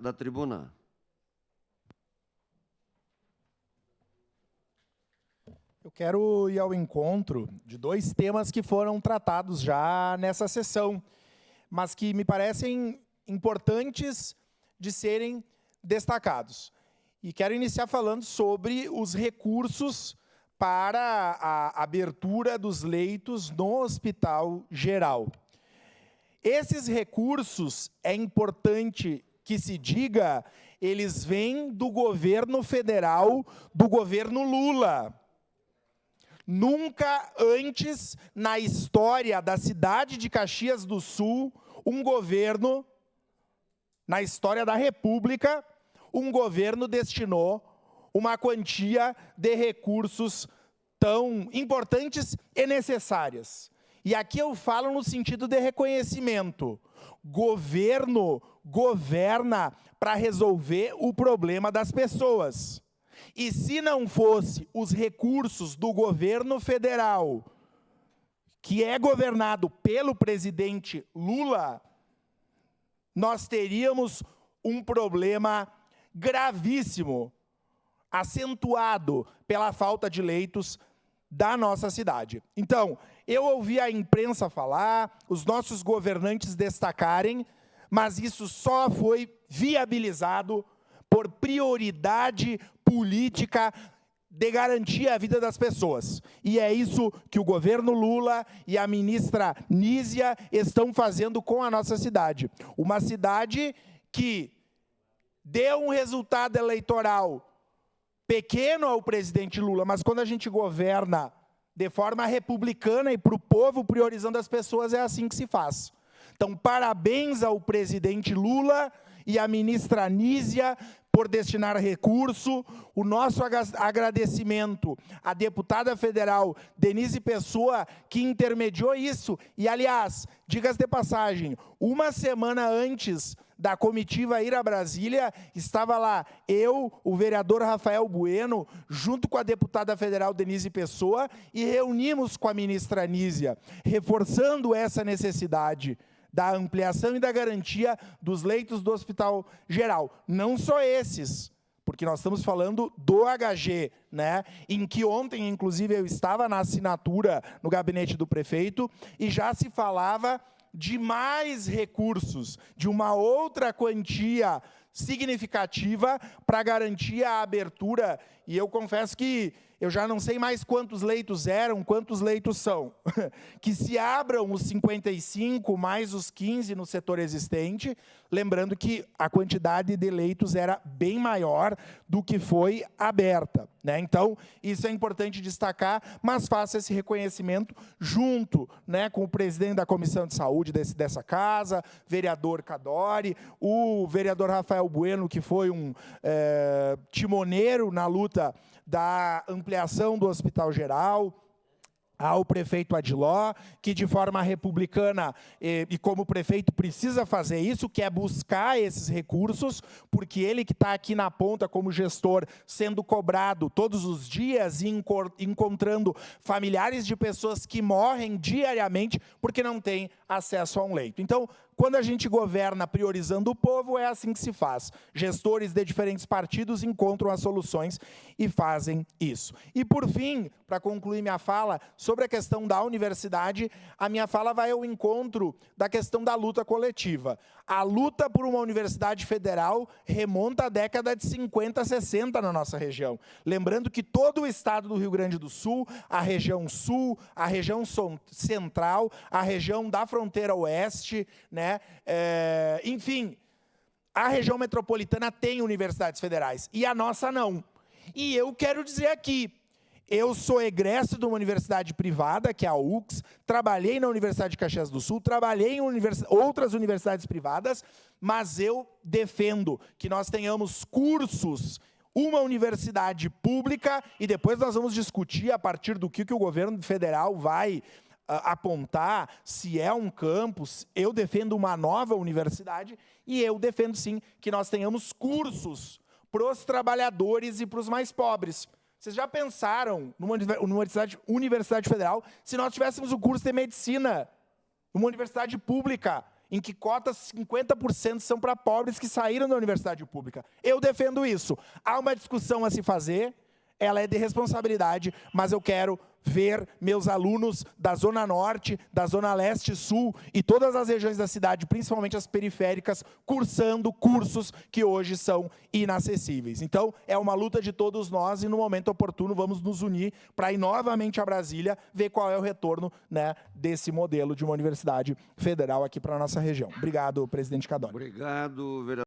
da tribuna. Eu quero ir ao encontro de dois temas que foram tratados já nessa sessão, mas que me parecem importantes de serem destacados. E quero iniciar falando sobre os recursos para a abertura dos leitos no Hospital Geral. Esses recursos, é importante que se diga, eles vêm do governo federal, do governo Lula. Nunca antes, na história da cidade de Caxias do Sul, um governo, na história da República, um governo destinou uma quantia de recursos tão importantes e necessárias. E aqui eu falo no sentido de reconhecimento. Governo governa para resolver o problema das pessoas. E se não fosse os recursos do governo federal, que é governado pelo presidente Lula, nós teríamos um problema gravíssimo, acentuado pela falta de leitos da nossa cidade. Então, eu ouvi a imprensa falar, os nossos governantes destacarem, mas isso só foi viabilizado por prioridade política de garantir a vida das pessoas. E é isso que o governo Lula e a ministra Nízia estão fazendo com a nossa cidade. Uma cidade que deu um resultado eleitoral pequeno ao presidente Lula, mas quando a gente governa de forma republicana e para o povo, priorizando as pessoas, é assim que se faz. Então, parabéns ao presidente Lula e à ministra Nízia por destinar recurso. O nosso agradecimento à deputada federal Denise Pessoa, que intermediou isso. E, aliás, diga-se de passagem, uma semana antes da comitiva ir a Brasília, estava lá eu, o vereador Rafael Bueno, junto com a deputada federal Denise Pessoa, e reunimos com a ministra Nízia, reforçando essa necessidade da ampliação e da garantia dos leitos do Hospital Geral. Não só esses, porque nós estamos falando do HG, né? Em que ontem, inclusive, eu estava na assinatura no gabinete do prefeito, e já se falava de mais recursos, de uma outra quantia significativa para garantir a abertura, e eu confesso que eu já não sei mais quantos leitos eram, quantos leitos são, que se abram os 55 mais os 15 no setor existente, lembrando que a quantidade de leitos era bem maior do que foi aberta, né? Então, isso é importante destacar, mas faço esse reconhecimento junto, né, com o presidente da Comissão de Saúde dessa casa, vereador Cadori, o vereador Rafael Bueno, que foi um timoneiro na luta da ampliação do Hospital Geral, ao prefeito Adiló, que de forma republicana, e como prefeito precisa fazer isso, que é buscar esses recursos, porque ele que está aqui na ponta como gestor, sendo cobrado todos os dias e encontrando familiares de pessoas que morrem diariamente porque não têm acesso a um leito. Então, quando a gente governa priorizando o povo, é assim que se faz. Gestores de diferentes partidos encontram as soluções e fazem isso. E, por fim, para concluir minha fala, sobre a questão da universidade, a minha fala vai ao encontro da questão da luta coletiva. A luta por uma universidade federal remonta à década de 50, 60 na nossa região. Lembrando que todo o estado do Rio Grande do Sul, a região sul, a região central, a região da fronteira oeste, né? Enfim, a região metropolitana tem universidades federais, e a nossa não. E eu quero dizer aqui, eu sou egresso de uma universidade privada, que é a UX, trabalhei na Universidade de Caxias do Sul, trabalhei em outras universidades privadas, mas eu defendo que nós tenhamos cursos, uma universidade pública, e depois nós vamos discutir a partir do que o governo federal vai apontar, se é um campus. Eu defendo uma nova universidade, e eu defendo, sim, que nós tenhamos cursos para os trabalhadores e para os mais pobres. Vocês já pensaram numa universidade federal, se nós tivéssemos o curso de medicina, numa universidade pública, em que cotas 50% são para pobres que saíram da universidade pública. Eu defendo isso. Há uma discussão a se fazer, ela é de responsabilidade, mas eu quero ver meus alunos da Zona Norte, da Zona Leste e Sul e todas as regiões da cidade, principalmente as periféricas, cursando cursos que hoje são inacessíveis. Então, é uma luta de todos nós e, no momento oportuno, vamos nos unir para ir novamente a Brasília ver qual é o retorno, né, desse modelo de uma universidade federal aqui para a nossa região. Obrigado, presidente Cadoni. Obrigado, vereador.